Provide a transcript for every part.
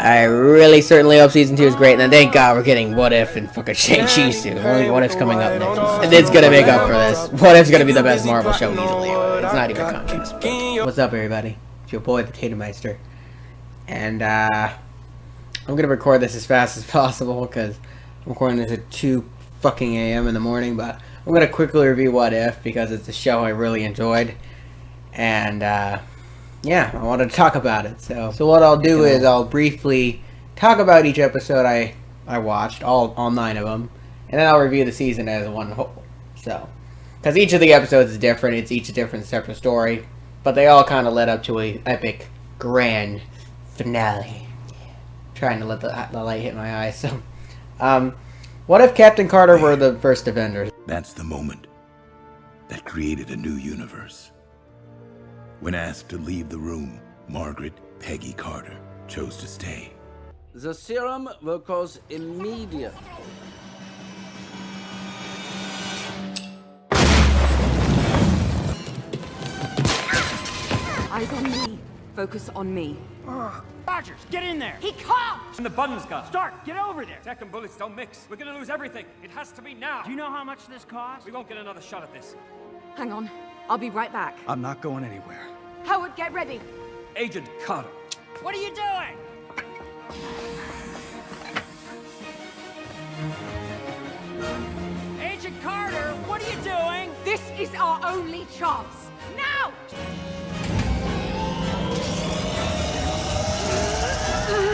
I really certainly hope season 2 is great, and then thank God we're getting What If and fucking Shang-Chi soon. Only What If's coming up next. And it's gonna make up for this. What If's gonna be the best Marvel show easily. It's not even conscious. What's up, everybody? It's your boy, the Tatumeister. And, I'm gonna record this as fast as possible, because I'm recording this at 2 fucking a.m. in the morning, but I'm gonna quickly review What If, because it's a show I really enjoyed. And, yeah, I wanted to talk about it. So what I'll do is I'll briefly talk about each episode I watched, all 9 of them, and then I'll review the season as one whole. So, because each of the episodes is different, it's each a different separate story, but they all kind of led up to a epic, grand finale. Trying to let the light hit my eyes. So, what if Captain Carter were the first Avengers? That's the moment that created a new universe. When asked to leave the room, Margaret Peggy Carter chose to stay. The serum will cause immediate. Eyes on me. Focus on me. Rogers, get in there! He can't! And the button's got. Stark, get over there! Tech and bullets don't mix. We're gonna lose everything. It has to be now. Do you know how much this costs? We won't get another shot at this. Hang on. I'll be right back. I'm not going anywhere. Howard, get ready. Agent Carter. What are you doing? Agent Carter, what are you doing? This is our only chance. Now!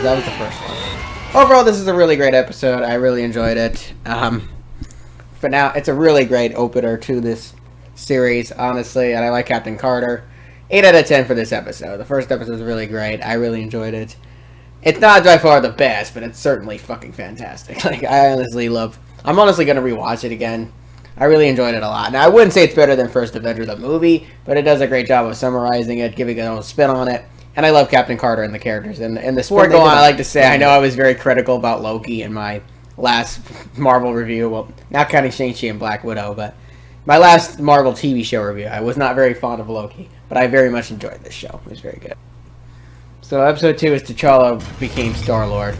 That was the first one. Overall, this is a really great episode. I really enjoyed it. But now, it's a really great opener to this series, honestly, and I like Captain Carter. 8 out of 10 for this episode. The first episode was really great. I really enjoyed it. It's not by far the best, but it's certainly fucking fantastic. Like, I'm honestly gonna rewatch it again. I really enjoyed it a lot. Now, I wouldn't say it's better than First Avenger the movie, but it does a great job of summarizing it, giving it a own spin on it. And I love Captain Carter and the characters. And the before I go on, I like to say, I know I was very critical about Loki in my last Marvel review. Well, not counting Shang-Chi and Black Widow, but my last Marvel TV show review. I was not very fond of Loki, but I very much enjoyed this show. It was very good. So episode 2 is T'Challa became Star-Lord.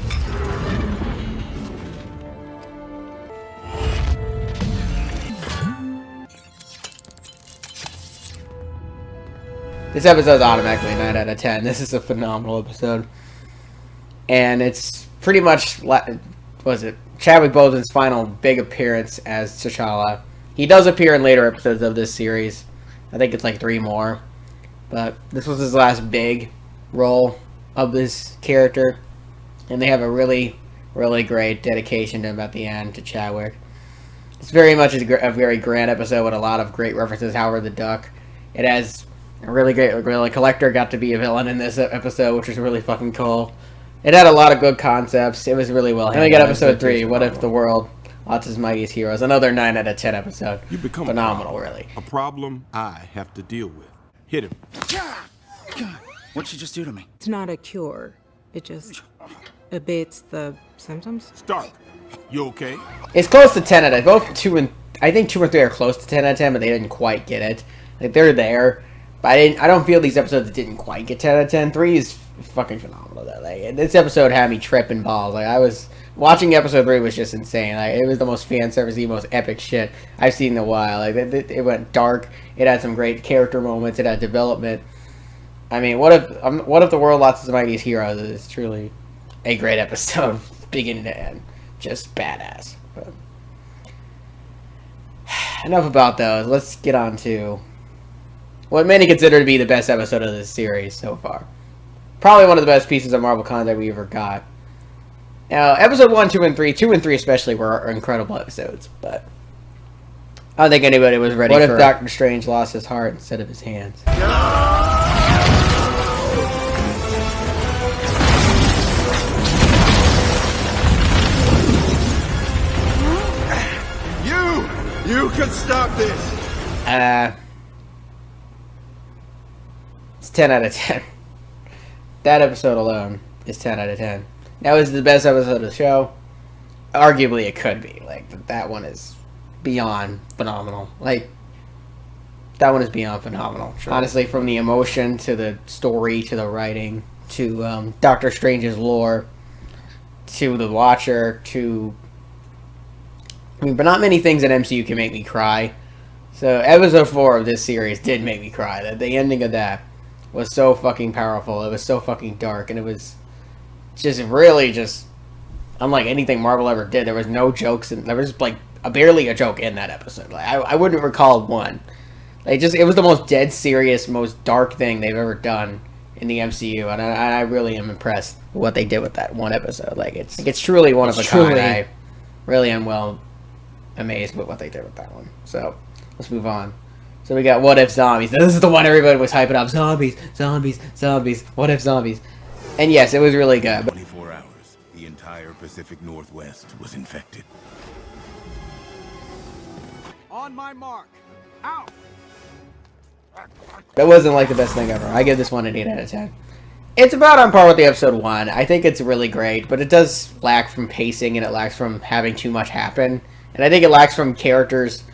This episode is automatically a 9 out of 10. This is a phenomenal episode. And it's pretty much, Chadwick Boseman's final big appearance as T'Challa. He does appear in later episodes of this series. I think it's like 3 more. But this was his last big role of this character. And they have a really, really great dedication to him at the end, to Chadwick. It's very much a very grand episode with a lot of great references. Howard the Duck. It has a really great, really, Collector got to be a villain in this episode, which was really fucking cool. It had a lot of good concepts. It was really well handled. And we got episode 3, What If the World, Lots Mightiest Heroes. Another 9 out of 10 episode. You become phenomenal, really. A problem I have to deal with. Hit him. What'd you just do to me? It's not a cure. It just abates the symptoms. Stark, you okay? It's close to 10 out of 10. Both 2 and... I think 2 and 3 are close to 10 out of 10, but they didn't quite get it. Like, they're there. But I don't feel these episodes didn't quite get 10 out of 10. 3 is fucking phenomenal, though. Like, this episode had me tripping balls. Like, I was... Watching episode 3 was just insane. Like, it was the most fan servicey, most epic shit I've seen in a while. Like, it went dark. It had some great character moments. It had development. I mean, what if the world lost its mightiest heroes is truly a great episode, beginning to end. Just badass. But enough about those. Let's get on to what many consider to be the best episode of this series so far. Probably one of the best pieces of Marvel content we ever got. Now, episode 1, 2, and 3, 2 and 3 especially, were incredible episodes, but I don't think anybody was ready for... What if Doctor Strange lost his heart instead of his hands? You can stop this! It's 10 out of 10. That episode alone is 10 out of 10. That was the best episode of the show. Arguably, it could be. Like, that one is beyond phenomenal. Like, that one is beyond phenomenal. Sure. Honestly, from the emotion to the story to the writing to Doctor Strange's lore, to The Watcher, to... I mean, but not many things in MCU can make me cry. So, episode 4 of this series did make me cry. The ending of that was so fucking powerful. It was so fucking dark, and it was just really just unlike anything Marvel ever did. There was no jokes, and there was, like, barely a joke in that episode. Like, I wouldn't recall one. Like, it was the most dead serious, most dark thing they've ever done in the MCU, and I really am impressed with what they did with that one episode. Like, it's truly one of a kind. I really am well amazed with what they did with that one. So, let's move on. So we got What If Zombies. This is the one everybody was hyping up. Zombies, zombies, zombies. What If Zombies? And yes, it was really good. 24 hours, the entire Pacific Northwest was infected. On my mark. Out. That wasn't like the best thing ever. I give this one an 8 out of 10. It's about on par with the episode 1. I think it's really great, but it does lack from pacing, and it lacks from having too much happen. And I think it lacks from characters.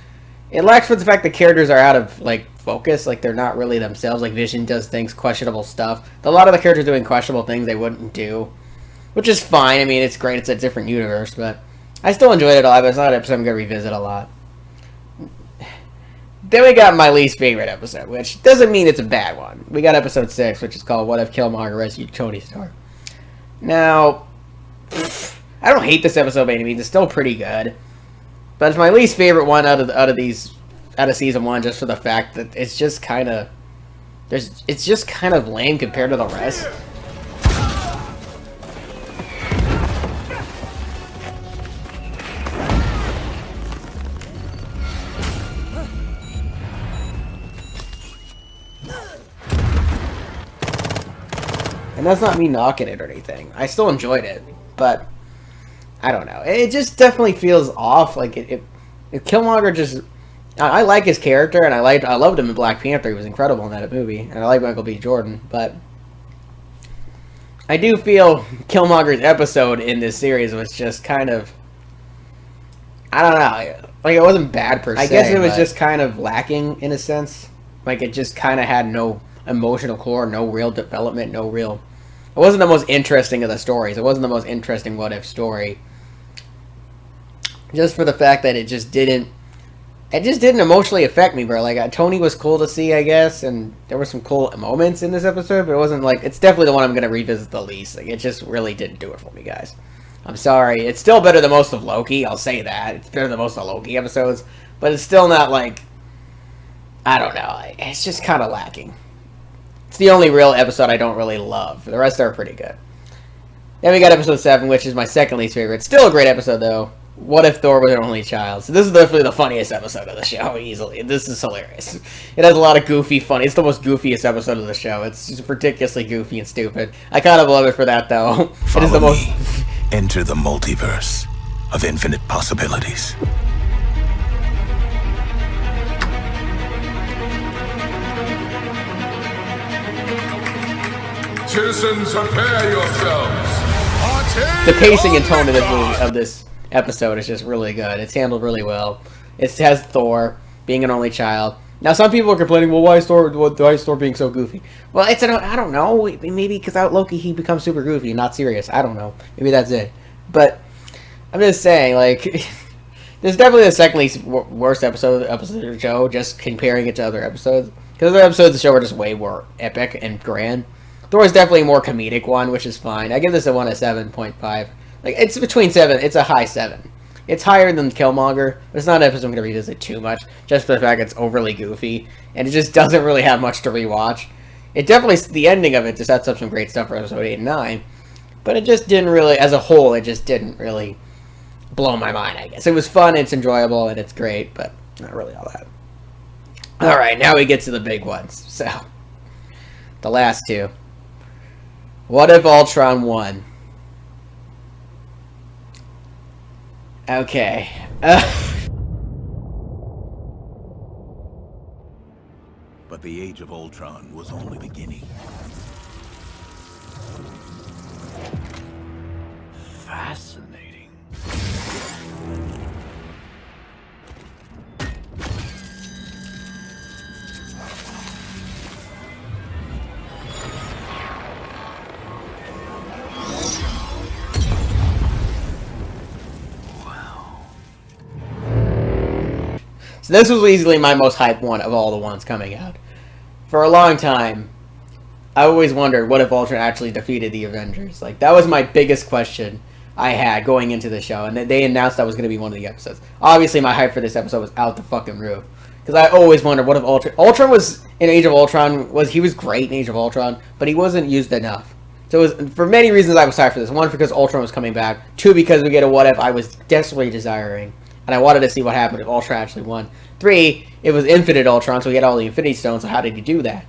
It lacks from the fact that characters are out of, like, focus. Like, they're not really themselves. Like, Vision does things, questionable stuff. A lot of the characters doing questionable things they wouldn't do. Which is fine. I mean, it's great. It's a different universe, but I still enjoyed it a lot. But it's not an episode I'm going to revisit a lot. Then we got my least favorite episode, which doesn't mean it's a bad one. We got episode 6, which is called What If Killmonger Rescued Tony Stark. Now, I don't hate this episode by any means. It's still pretty good. But it's my least favorite one out of season 1, just for the fact that it's just kind of lame compared to the rest. And that's not me knocking it or anything. I still enjoyed it, but I don't know. It just definitely feels off. Like Killmonger just, I like his character, and I loved him in Black Panther. He was incredible in that movie, and I like Michael B. Jordan. But I do feel Killmonger's episode in this series was just kind of, I don't know. Like, it wasn't bad per se. I guess it was just kind of lacking in a sense. Like, it just kind of had no emotional core, no real development, no real... It wasn't the most interesting of the stories. It wasn't the most interesting What If story. Just for the fact that it just didn't emotionally affect me, bro. Like, Tony was cool to see, I guess, and there were some cool moments in this episode, but it wasn't like... It's definitely the one I'm going to revisit the least. Like, it just really didn't do it for me, guys. I'm sorry. It's still better than most of Loki, I'll say that. It's better than most of the Loki episodes, but it's still not like... I don't know. It's just kind of lacking. It's the only real episode I don't really love. The rest are pretty good. Then we got episode 7, which is my second least favorite. Still a great episode, though. What If Thor Was An Only Child? So this is definitely the funniest episode of the show, easily. This is hilarious. It has a lot of goofy fun. It's the most goofiest episode of the show. It's just ridiculously goofy and stupid. I kind of love it for that, though. It is the most... Enter the multiverse of infinite possibilities. Citizens, prepare yourselves. The pacing and tone of this episode is just really good. It's handled really well. It has Thor being an only child. Now, some people are complaining, well, why is Thor being so goofy? Well, I don't know. Maybe because out Loki, he becomes super goofy and not serious. I don't know. Maybe that's it. But I'm just saying, like, this is definitely the second least worst episode of the show, just comparing it to other episodes. Because other episodes of the show are just way more epic and grand. Thor is definitely a more comedic one, which is fine. I give this a 1 at 7.5. Like, it's between 7. It's a high 7. It's higher than Killmonger, but it's not an episode I'm going to revisit too much, just for the fact it's overly goofy, and it just doesn't really have much to rewatch. It definitely, the ending of it just sets up some great stuff for episode 8 and 9, but it just didn't really, as a whole, it just didn't really blow my mind, I guess. It was fun, it's enjoyable, and it's great, but not really all that. Alright, now we get to the big ones. So, the last two. What if Ultron won? Okay. But the Age of Ultron was only beginning. Fascinating. So this was easily my most hyped one of all the ones coming out. For a long time, I always wondered, what if Ultron actually defeated the Avengers? Like, that was my biggest question I had going into the show, and they announced that was going to be one of the episodes. Obviously, my hype for this episode was out the fucking roof. Because I always wondered, what if Ultron was, in Age of Ultron, he was great in Age of Ultron, but he wasn't used enough. So it was, for many reasons I was hyped for this. One, because Ultron was coming back. Two, because we get a what if I was desperately desiring. And I wanted to see what happened if Ultron actually won. Three, it was Infinite Ultron, so we had all the Infinity Stones, so how did he do that?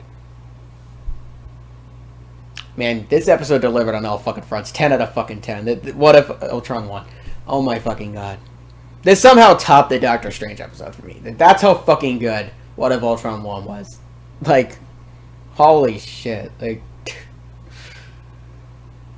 Man, this episode delivered on all fucking fronts. 10 out of fucking 10. What if Ultron won? Oh my fucking god. This somehow topped the Doctor Strange episode for me. That's how fucking good What If Ultron won was. Like, holy shit. Like,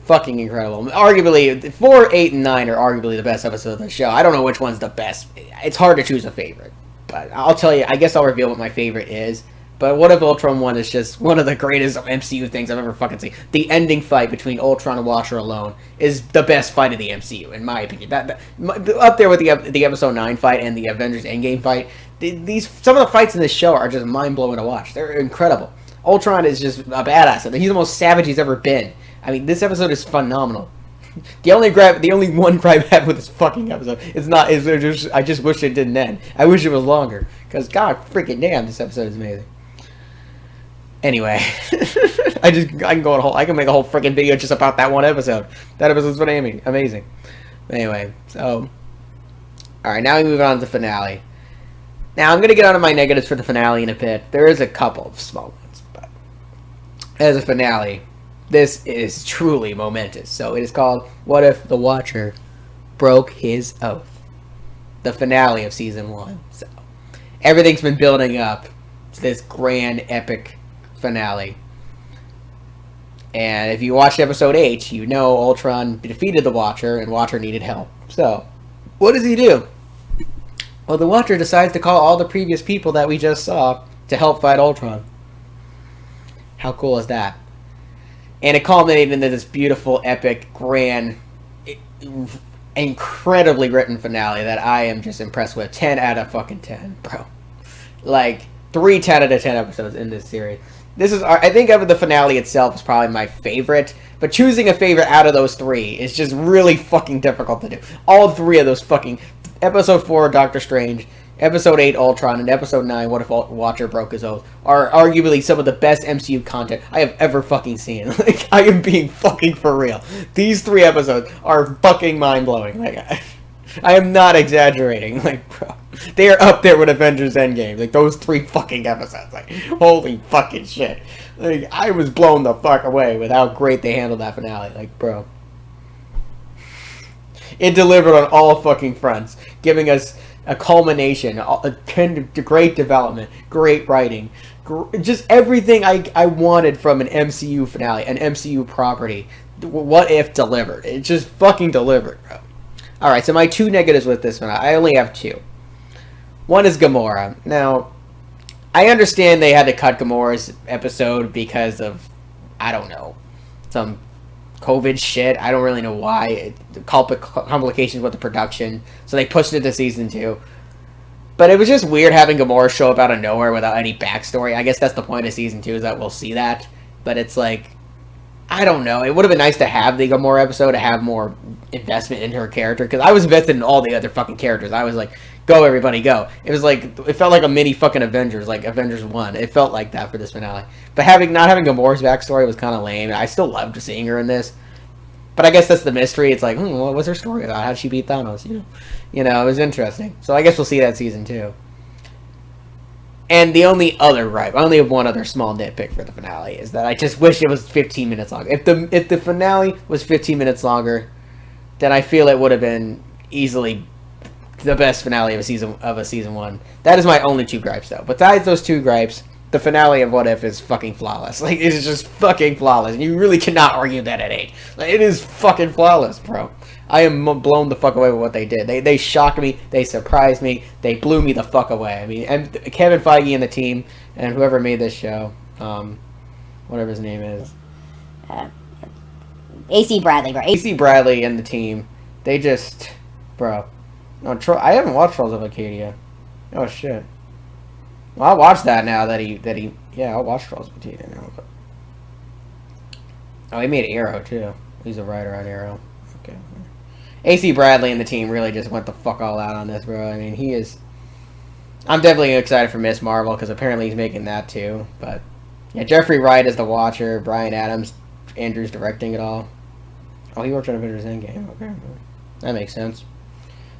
fucking incredible. Arguably, 4, 8, and 9 are arguably the best episodes of the show. I don't know which one's the best. It's hard to choose a favorite. But I'll tell you, I guess I'll reveal what my favorite is. But What If Ultron 1 is just one of the greatest MCU things I've ever fucking seen. The ending fight between Ultron and Watcher alone is the best fight of the MCU, in my opinion. Up there with the Episode 9 fight and the Avengers Endgame fight. Some of the fights in this show are just mind-blowing to watch. They're incredible. Ultron is just a badass. He's the most savage he's ever been. I mean, this episode is phenomenal. The only one gripe I have with this fucking episode I just wish it didn't end. I wish it was longer. Because, god freaking damn, this episode is amazing. Anyway, I can make a whole freaking video just about that one episode. That episode's amazing. Anyway, so alright, now we move on to the finale. Now I'm gonna get onto my negatives for the finale in a bit. There is a couple of small ones, but as a finale, this is truly momentous. So it is called What If the Watcher Broke His Oath? The finale of season 1. So everything's been building up to this grand epic finale. And if you watched episode 8, you know Ultron defeated the Watcher and Watcher needed help. So, what does he do? Well, the Watcher decides to call all the previous people that we just saw to help fight Ultron. How cool is that? And it culminated into this beautiful, epic, grand, incredibly written finale that I am just impressed with. 10 out of fucking 10, bro. Like, 3 10 out of 10 episodes in this series. This is, I think, of the finale itself is probably my favorite, but choosing a favorite out of those 3 is just really fucking difficult to do. All 3 of those fucking, episode 4, Doctor Strange, episode 8, Ultron, and episode 9, What If Watcher Broke His Oath, are arguably some of the best MCU content I have ever fucking seen. Like, I am being fucking for real. These 3 episodes are fucking mind-blowing. Like, I am not exaggerating. Like, bro. They are up there with Avengers Endgame. Like, those 3 fucking episodes. Like, holy fucking shit. Like, I was blown the fuck away with how great they handled that finale. Like, bro. It delivered on all fucking fronts. Giving us a culmination. A great development. Great writing. Just everything I wanted from an MCU finale. An MCU property. What If delivered. It just fucking delivered, bro. Alright, so my 2 negatives with this one. I only have 2. One is Gamora. Now, I understand they had to cut Gamora's episode because of, I don't know, some COVID shit. I don't really know why. Complications with the production. So they pushed it to season 2. But it was just weird having Gamora show up out of nowhere without any backstory. I guess that's the point of season 2, is that we'll see that. But it's like, I don't know. It would have been nice to have the Gamora episode, to have more investment into her character. Because I was invested in all the other fucking characters. I was like, go everybody, go. It was like, it felt like a mini fucking Avengers, like Avengers 1. It felt like that for this finale. But not having Gamora's backstory was kind of lame. I still loved seeing her in this. But I guess that's the mystery. It's like, what was her story about? How did she beat Thanos? You know, it was interesting. So I guess we'll see that season 2. And the only other gripe, I only have one other small nitpick for the finale, is that I just wish it was 15 minutes longer. If the finale was 15 minutes longer, then I feel it would have been easily the best finale of a season 1. That is my only 2 gripes, though. Besides those 2 gripes, the finale of What If is fucking flawless. Like, it is just fucking flawless. You really cannot argue that at 8. Like, it is fucking flawless, bro. I am blown the fuck away with what they did. They shocked me. They surprised me. They blew me the fuck away. I mean, and Kevin Feige and the team, and whoever made this show, whatever his name is, AC Bradley, bro. AC Bradley and the team, they just, bro. No, I haven't watched Trolls of Acadia. Oh shit. Well, I'll watch that now that he. Yeah, I'll watch Charles Batista now. But... Oh, he made Arrow too. He's a writer on Arrow. Okay. AC Bradley and the team really just went the fuck all out on this, bro. I mean, he is. I'm definitely excited for Miss Marvel because apparently he's making that too. But yeah, Jeffrey Wright is the Watcher. Brian Adams, Andrews directing it all. Oh, he worked on Avengers Endgame. Okay, that makes sense.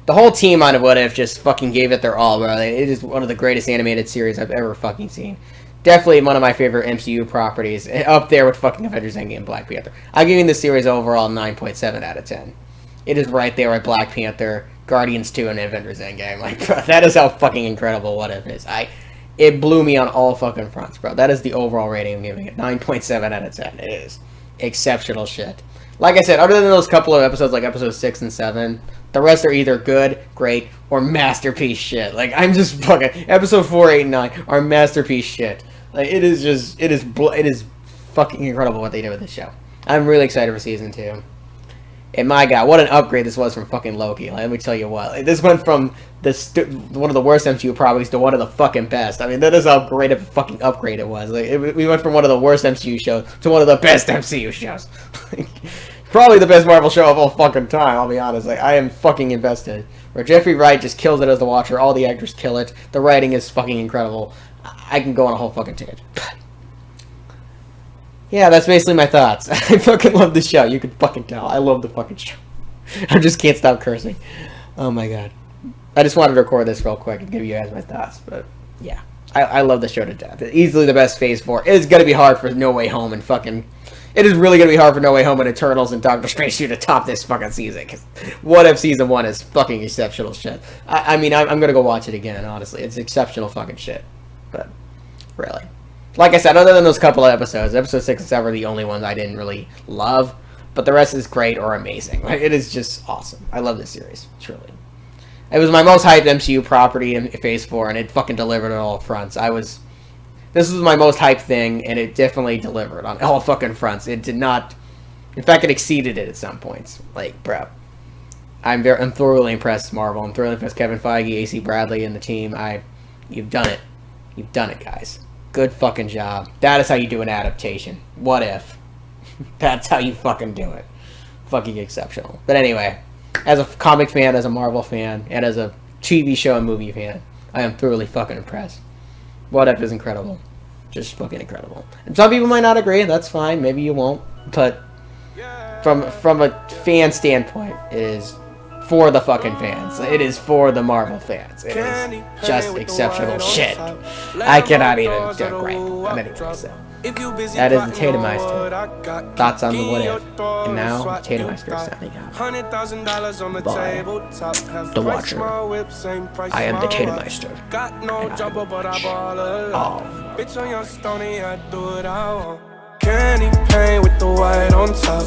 The whole team on What If just fucking gave it their all, bro. It is one of the greatest animated series I've ever fucking seen. Definitely one of my favorite MCU properties, up there with fucking Avengers Endgame and Black Panther. I'm giving this series overall 9.7 out of 10. It is right there with Black Panther, Guardians 2, and Avengers Endgame. Like, bro, that is how fucking incredible What If is. It blew me on all fucking fronts, bro. That is the overall rating I'm giving it. 9.7 out of 10. It is exceptional shit. Like I said, other than those couple of episodes, like episodes 6 and 7, the rest are either good, great, or masterpiece shit. Like, I'm just fucking... Episode 4, 8, and 9 are masterpiece shit. Like, it is fucking incredible what they did with this show. I'm really excited for season 2. And my god, what an upgrade this was from fucking Loki. Like, let me tell you what. Like, this went from one of the worst MCU properties to one of the fucking best. I mean, that is how great of a fucking upgrade it was. Like, we went from one of the worst MCU shows to one of the best MCU shows. Probably the best Marvel show of all fucking time, I'll be honest. Like, I am fucking invested. Where Jeffrey Wright just kills it as the Watcher. All the actors kill it. The writing is fucking incredible. I can go on a whole fucking tangent. Yeah, that's basically my thoughts. I fucking love the show. You can fucking tell. I love the fucking show. I just can't stop cursing. Oh my god. I just wanted to record this real quick and give you guys my thoughts. But, yeah. I love the show to death. Easily the best Phase 4. It's gonna be hard for No Way Home and fucking... It is really gonna be hard for No Way Home and Eternals and Doctor Strange 2 to top this fucking season. Cause What If Season 1 is fucking exceptional shit. I mean, I'm gonna go watch it again, honestly. It's exceptional fucking shit. But, really. Like I said, other than those couple of episodes, episode 6 and 7 are the only ones I didn't really love. But the rest is great or amazing. Like, it is just awesome. I love this series, truly. It was my most hyped MCU property in Phase 4, and it fucking delivered on all fronts. This was my most hyped thing, and it definitely delivered on all fucking fronts. It did not... In fact, it exceeded it at some points. Like, bro. I'm thoroughly impressed, Marvel. I'm thoroughly impressed, Kevin Feige, AC Bradley, and the team. You've done it. You've done it, guys. Good fucking job. That is how you do an adaptation. What if? That's how you fucking do it. Fucking exceptional. But anyway, as a comic fan, as a Marvel fan, and as a TV show and movie fan, I am thoroughly fucking impressed. What If is incredible. Just fucking incredible. And some people might not agree. That's fine. Maybe you won't. But from a fan standpoint, it is for the fucking fans. It is for the Marvel fans. It is just exceptional shit. I cannot even do it right. But anyway, so that is the Tatumeister. Thoughts on the What If. And now, Tatumeister is signing out. By The Watcher. I am the Tatumeister. And I am Candy paint with the white on top.